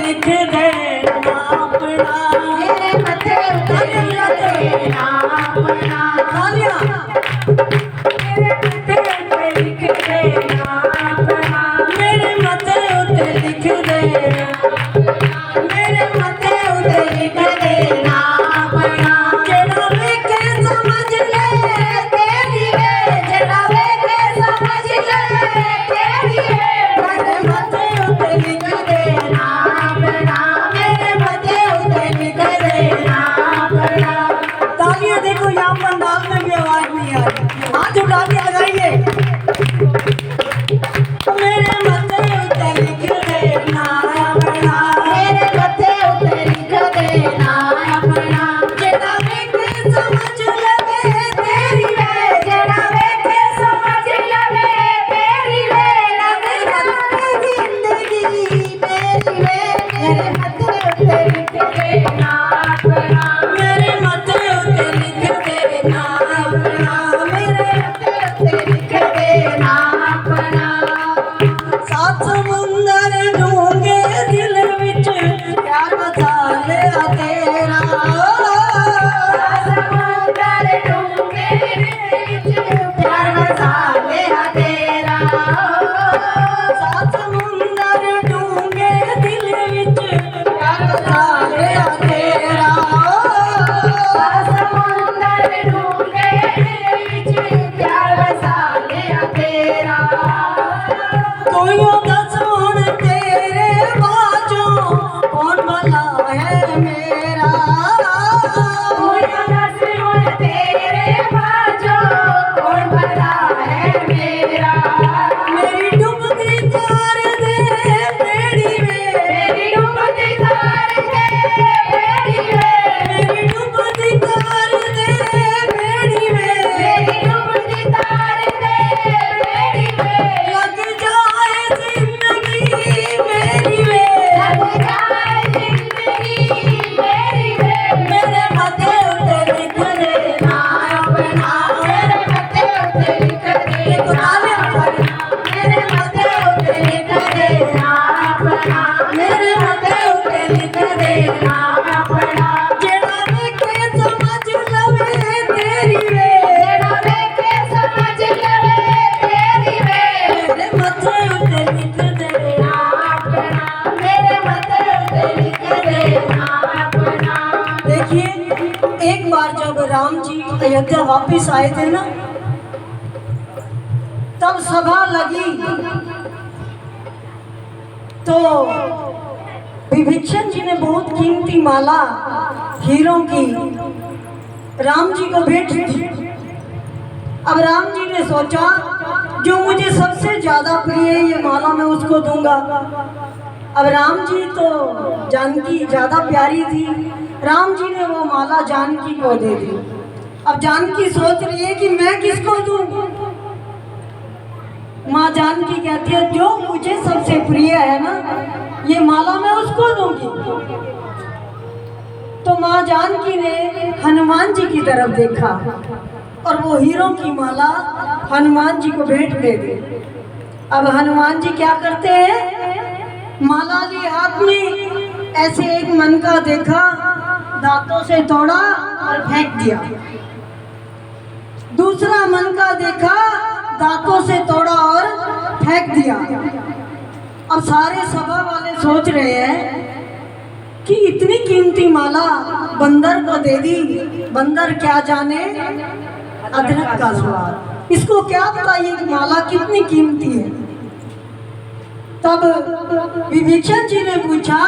लिख देना अपना, मेरे मथे उते लिख देना अपना, तालियां। मेरे मथे उते लिख देना अपना, मेरे मथे उते लिख देना, मेरे मथे उते लिख देना अपना, जेड़ा वेखे समझ ले तेरी वे, जेड़ा वेखे समझ ले तेरी वे, मेरे मथे उते लिख देना अपना, मेरे मथे उते लिख देना अपना। तालियां। देखो यहाँ पंडाल में भी आवाज नहीं आ रही, हाथ उठा के लगाइए। मेरे मथे उते लिख देना अपना, मेरे मथे उते लिख देना अपना, जेड़ा वेखे समझ लवे तेरी वे, जेड़ा वेखे समझ लवे तेरी वे, लगे जाने जिंदगी मेरी वे, मेरे मथे उते लिख देना अपना, मेरे मथे उते लिख देना अपना, मेरे मथे उते लिख देना अपना। सात समुंदर डूंगे दिल विच प्यार बसा लिया तेरा, समुंदर डूंगे विच प्यार बसा लिया तेरा, सात समुंदर डूंगे दिल विच प्यार बसा लिया तेरा, समुंदर डूंगे विच प्यार बसा लिया तेरा। तू यूं दस हुण तेरे बाजों कौन भला है मेरा, तेरे बाजो कौन भला है मेरा, मेरी डूबती कार दे बेड़ी में, मेरी डूबती तार दे बेड़ी में, मेरी डूबती कार दे बेड़ी में, मेरी डूबती तार दे बेड़ी में, लग जाए जिंदगी मेरी में, लग जाए जिंदगी मेरी में, मेरे मथे उते लिख देना अपना, मेरे मथे उते लिख देना अपना, मेरे मथे उते लिख देना अपना, मेरे मथे उते लिख देना अपना, जेड़ा वेखे समझ लवे तेरी वे, जेड़ा वेखे समझ लवे तेरी वे, मेरे मथे उते लिख देना अपना, मेरे मथे उते लिख देना अपना। देखिए, एक बार जब राम जी अयोध्या वापिस आए थे ना, तब सभा लगी तो विभीषण जी ने बहुत कीमती माला हीरों की राम जी को भेंट दी। अब राम जी ने सोचा जो मुझे सबसे ज्यादा प्रिय है ये माला मैं उसको दूंगा। अब राम जी तो जानकी ज्यादा प्यारी थी, राम जी ने वो माला जानकी को दे दी। अब जानकी सोच रही है कि मैं किसको दूं। माँ जानकी कहती है जो मुझे सबसे प्रिय है ना ये माला मैं उसको दूंगी। तो माँ जानकी ने हनुमान जी की तरफ देखा और वो हीरों की माला हनुमान जी को भेंट दे दी। अब हनुमान जी क्या करते हैं, माला ली हाथ में, ऐसे एक मन का देखा, दांतों से तोड़ा और फेंक दिया। दूसरा मन का देखा, दांतों से तोड़ा और फेंक दिया। अब सारे सभा वाले सोच रहे हैं कि इतनी कीमती माला बंदर को दे दी, बंदर क्या जाने अदरक का स्वाद, इसको क्या पता ये माला कितनी कीमती है। तब विभीषण जी ने पूछा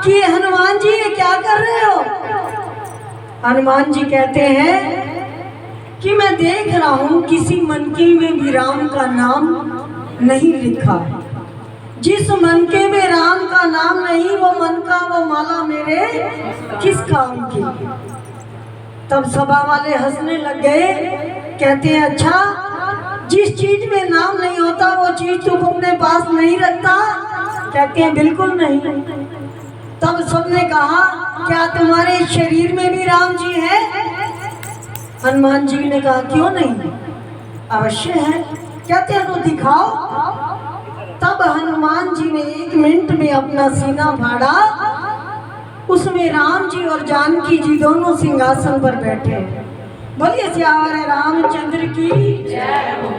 कि हनुमान जी ये क्या कर रहे हो। हनुमान जी कहते हैं कि मैं देख रहा हूं किसी मनके में भी राम का नाम नहीं लिखा, जिस मनके में राम का नाम नहीं वो मन का वो माला मेरे किस काम की। तब सभा वाले हंसने लग गए, कहते हैं अच्छा जिस चीज में नाम नहीं होता वो चीज तुम अपने पास नहीं रखता। कहते हैं बिल्कुल नहीं। तब सबने कहा क्या तुम्हारे शरीर में भी राम जी है। हनुमान जी ने कहा क्यों नहीं, अवश्य है। कहते हैं तो दिखाओ। तब हनुमान जी ने 1 मिनट में अपना सीना फाड़ा, उसमें राम जी और जानकी जी दोनों सिंहासन पर बैठे। बोलिए सियावर रामचंद्र की जय हो।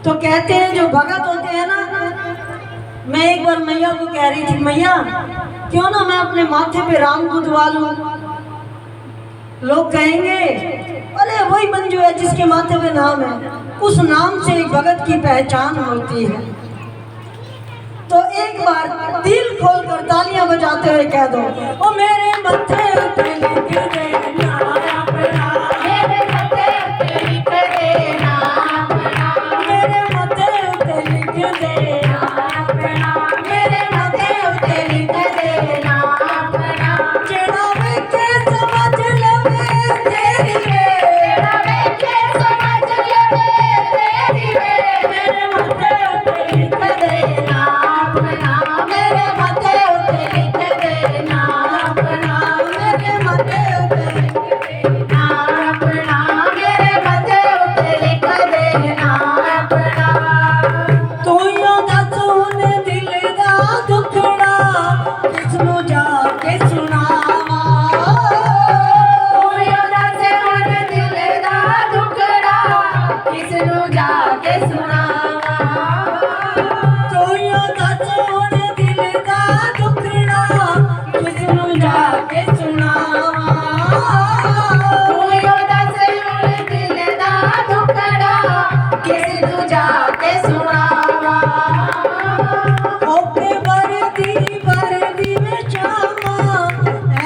तो कहते हैं जो भगत होते हैं ना, मैं एक बार मैया को कह रही थी, मैया क्यों ना मैं अपने माथे पे राम को दुआ लूं। लोग कहेंगे अरे वही मंजू है जिसके माथे पे नाम है। उस नाम से एक भगत की पहचान होती है। तो एक बार दिल खोल कर तालियां बजाते हुए कह दो, ओ मेरे मत्थे पे लिख देना अपना, मेरे मत्थे पे लिख देना अपना, मेरे मत्थे पे लिख देना अपना, मेरे मत्थे पे लिख देना अपना। जेड़ा वेखे समझ लवे तेरी वे, तेरा वेखे समझ लवे तेरी वे, मेरे मत्थे पे लिख देना अपना, मेरे मत्थे पे लिख देना अपना, मेरे मत्थे पे देना अपना, मेरे मत्थे पे लिख देना अपना। तू यो दस हुन दिल दा दुखड़ा किसनू जाके सुनावा। कोई दस हुन दिल दा दुखड़ा किसनू जाके सुनावा। तू यो दस हुन दिल दा दुखड़ा किसनू जाके सुनावा। कोई दस हुन दिल दा दुखड़ा किसनू जाके सुनावा। ओके बरदी में चामा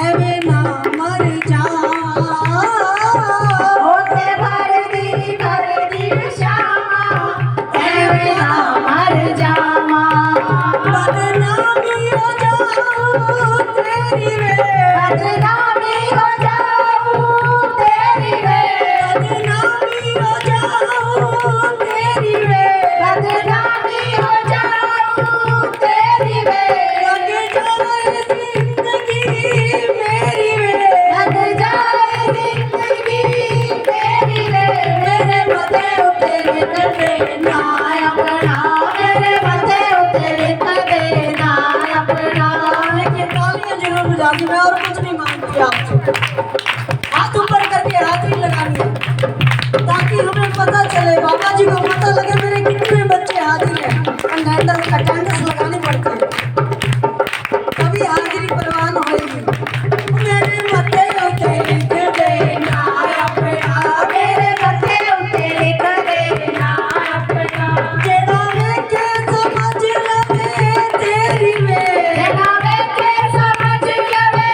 एवे ना मर जावा। होते भरदी श्यामा ऐवे ना मर जावा। बदनामी हो जाऊं तेरी वे, बदनामी हो जाऊं तेरी वे, बदनामी हो जाऊं तेरी वे, बदनामी हो जाऊं तेरी वे, लग जाए जिंदगी मेरी वे, लग जाए जिंदगी तेरी वे। मेरे मथे पे लिख देना अपना, मेरे मत्थे पे लिख देना अपना। लेकिन तालियां जरूर बजा दी, मैं और कुछ नहीं मांगती आपसे। हाथ ऊपर करके हाजिरी लगानी है ताकि हमें पता चले, बाबा जी को पता लगे मेरे कितने बच्चे हाजिर हैं। अटेंडेंस लगानी पड़ती है तभी हाजिरी परवान होगी। मेरे मथे पे लिख देना अपना, मेरे मत्थे पे लिख देना अपना। जेड़ा वेखे समझ लवे तेरी वे, तेरा वेखे समझ लवे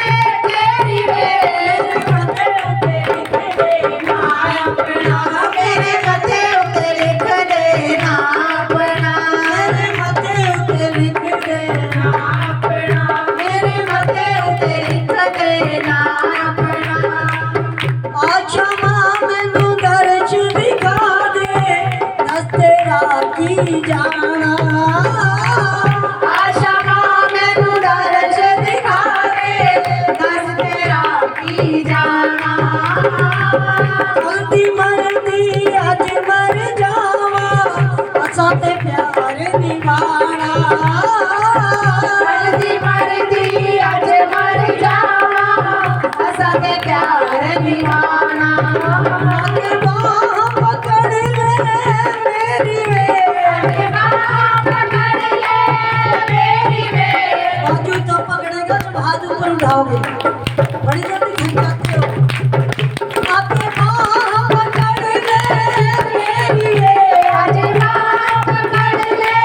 तेरी वे, मेरे मथे पे लिख देना अपना, मेरे मत्थे पे लिख देना अपना, मेरे मथे पे लिख देना अपना, मेरे मत्थे पे लिख देना अपना। अच्छा मां मैनू दर्श दिखा दे, दस तेरा की जाना। आशा मां मैनू दर्श दिखा दे, दस तेरा की जाना। जल्दी मरदी अज मर जावा, असां ते प्यार निभाना। मरदी मरदी अज मर जावा, असां ते प्यार निभाना। आगे बाह पकड़ ले मेरी वे, आगे बाँह पकड़ ले मेरी वे, बाजू तो पकड़ेगा जब हाथ ऊपर उठाओगे, बड़ी जल्दी थक जाते हो। आगे बाह पकड़ ले मेरी वे, आगे बाँह पकड़ ले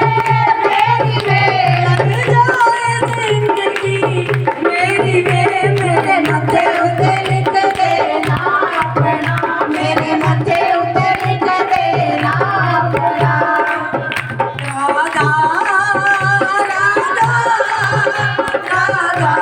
मेरी वे, लग जाए जिंदगी मेरी वे, मेरे मथे उते लिख देना अपना, मेरे मत्थे उते लिख देना अपना। राधा राधा राधा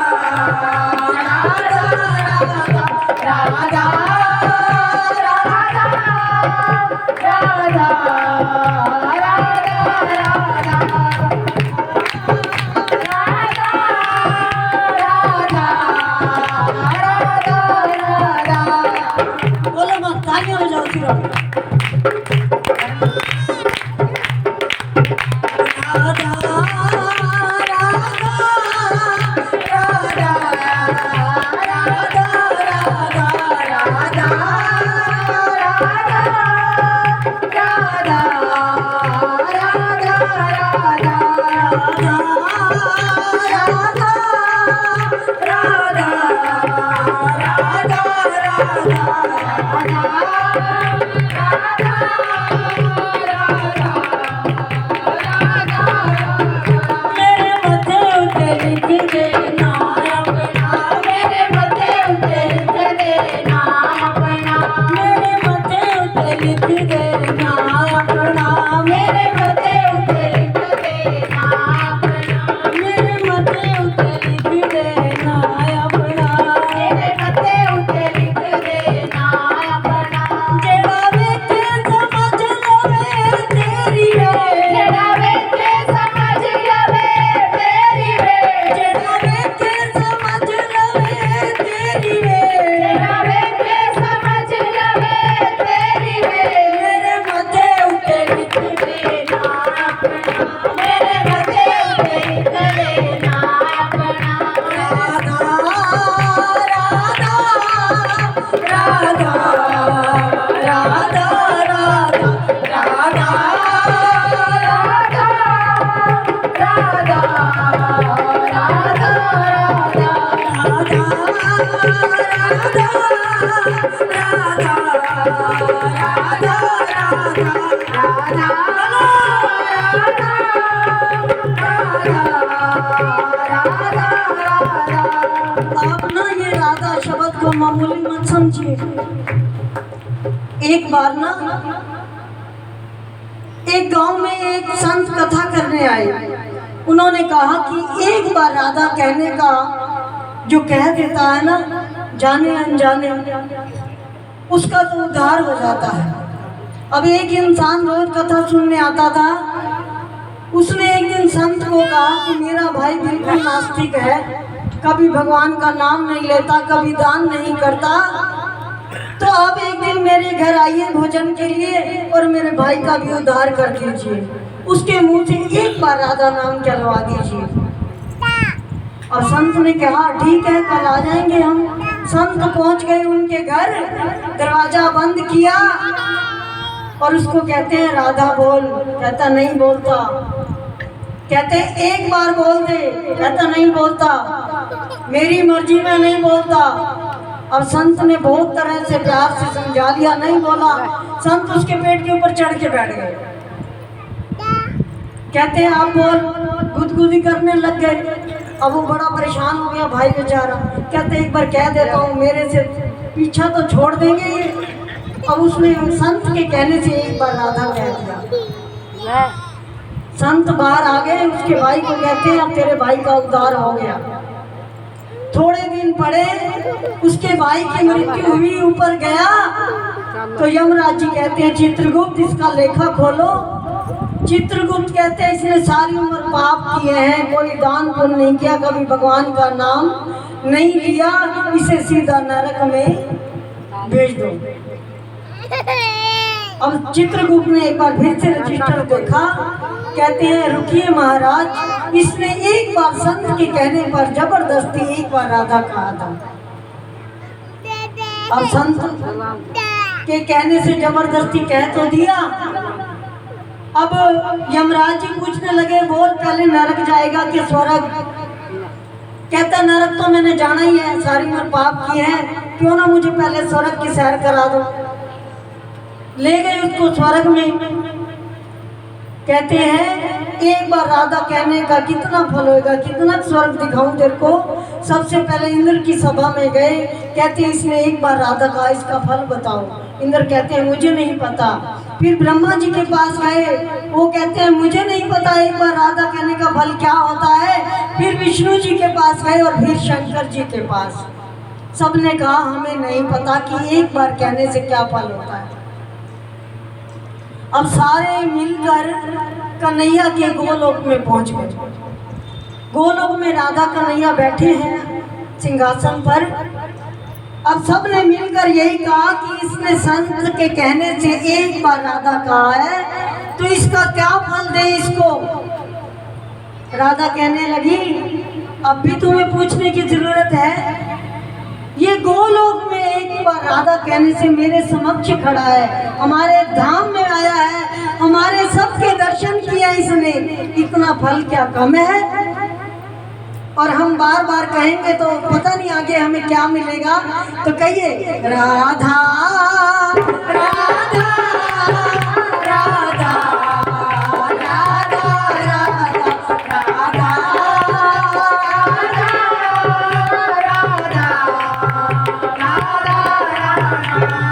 आप ना ये राधा शब्द को मामूली मत समझिए। एक बार ना एक गांव में एक संत कथा करने आए। उन्होंने कहा कि एक बार राधा कहने का जो कह देता है ना, जाने अनजाने, उसका तो उद्धार हो जाता है। अब एक इंसान रोज कथा सुनने आता था। उसने एक दिन संत को कहा कि मेरा भाई बिल्कुल नास्तिक है, कभी भगवान का नाम नहीं लेता, कभी दान नहीं करता, तो आप एक दिन मेरे घर आइए भोजन के लिए और मेरे भाई का भी उद्धार कर दीजिए। उसके मुंह से एक बार राधा नाम चलवा दीजिए। और संत ने कहा ठीक है, कल आ जाएंगे हम। संत पहुंच गए उनके घर, दरवाजा बंद किया और उसको कहते हैं राधा बोल। कहता नहीं बोलता। कहते एक बार बोल दे। कहता नहीं बोलता, मेरी मर्जी में नहीं बोलता। और संत ने बहुत तरह से प्यार से समझा लिया, नहीं बोला। संत उसके पेट के ऊपर चढ़ के बैठ गए। कहते हैं आप बोल। गुदगुदी करने लग गए। अब वो बड़ा परेशान हो गया भाई बेचारा। कहते एक बार कह देता हूँ, मेरे से पीछा तो छोड़ देंगे ये। अब उसने संत के कहने से एक बार राधा कह दिया। संत बाहर आ गए, उसके भाई को कहते हैं अब तेरे भाई का उद्धार हो गया। थोड़े दिन पड़े, उसके भाई की मृत्यु हुई, ऊपर गया तो यमराज जी कहते हैं चित्रगुप्त इसका लेखा खोलो। चित्रगुप्त कहते हैं इसने सारी उम्र पाप किए हैं, कोई दान पुण्य नहीं किया, कभी भगवान का नाम नहीं लिया, इसे सीधा नरक में भेज दो। अब चित्रगुप्त ने एक बार फिर से रजिस्टर देखा। कहते हैं रुकिए महाराज, इसने एक बार संत के कहने पर जबरदस्ती एक बार राधा कहा था। अब संत के कहने से जबरदस्ती कह तो दिया। अब यमराज जी पूछने लगे बोल पहले नरक जाएगा कि स्वर्ग। कहता नरक तो मैंने जाना ही है, सारी उम्र पाप किए हैं, क्यों ना मुझे पहले स्वर्ग की सैर करा दो। ले गए उसको स्वर्ग में। कहते हैं एक बार राधा कहने का कितना फल होगा, कितना स्वर्ग दिखाऊं तेरे को। सबसे पहले इंद्र की सभा में गए। कहते हैं इसने एक बार राधा कहा, इसका फल बताओ। इंद्र कहते हैं मुझे नहीं पता। फिर ब्रह्मा जी के पास गए, वो कहते हैं मुझे नहीं पता एक बार राधा कहने का फल क्या होता है। फिर विष्णु जी के पास गए और फिर शंकर जी के पास। सबने कहा हमें नहीं पता कि एक बार कहने से क्या फल होता है। अब सारे मिलकर कन्हैया के गोलोक में पहुंच गए। गोलोक में राधा कन्हैया बैठे हैं सिंहासन पर। अब सब ने मिलकर यही कहा कि इसने संत के कहने से एक बार राधा कहा है, तो इसका क्या फल दे इसको। राधा कहने लगी अब भी तुम्हें पूछने की जरूरत है। ये गोलोक में एक बार राधा कहने से मेरे समक्ष खड़ा है, हमारे धाम में आया है, हमारे सबके दर्शन किया इसने, इतना फल क्या कम है। और हम बार बार कहेंगे तो पता नहीं आगे हमें क्या मिलेगा। तो कहिए राधा राधा राधा राधा राधा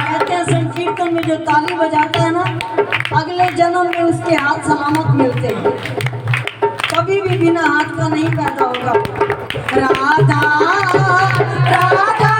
कहते हैं संकीर्तन में जो ताली बजाता है ना, अगले जन्म में उसके हाथ सलामत मिलते हैं, कभी भी बिना हाथ का नहीं पैदा होगा। राधा राधा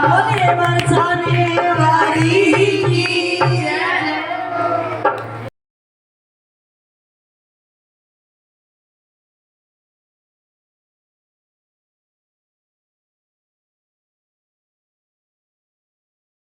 बोले बरसाने वाली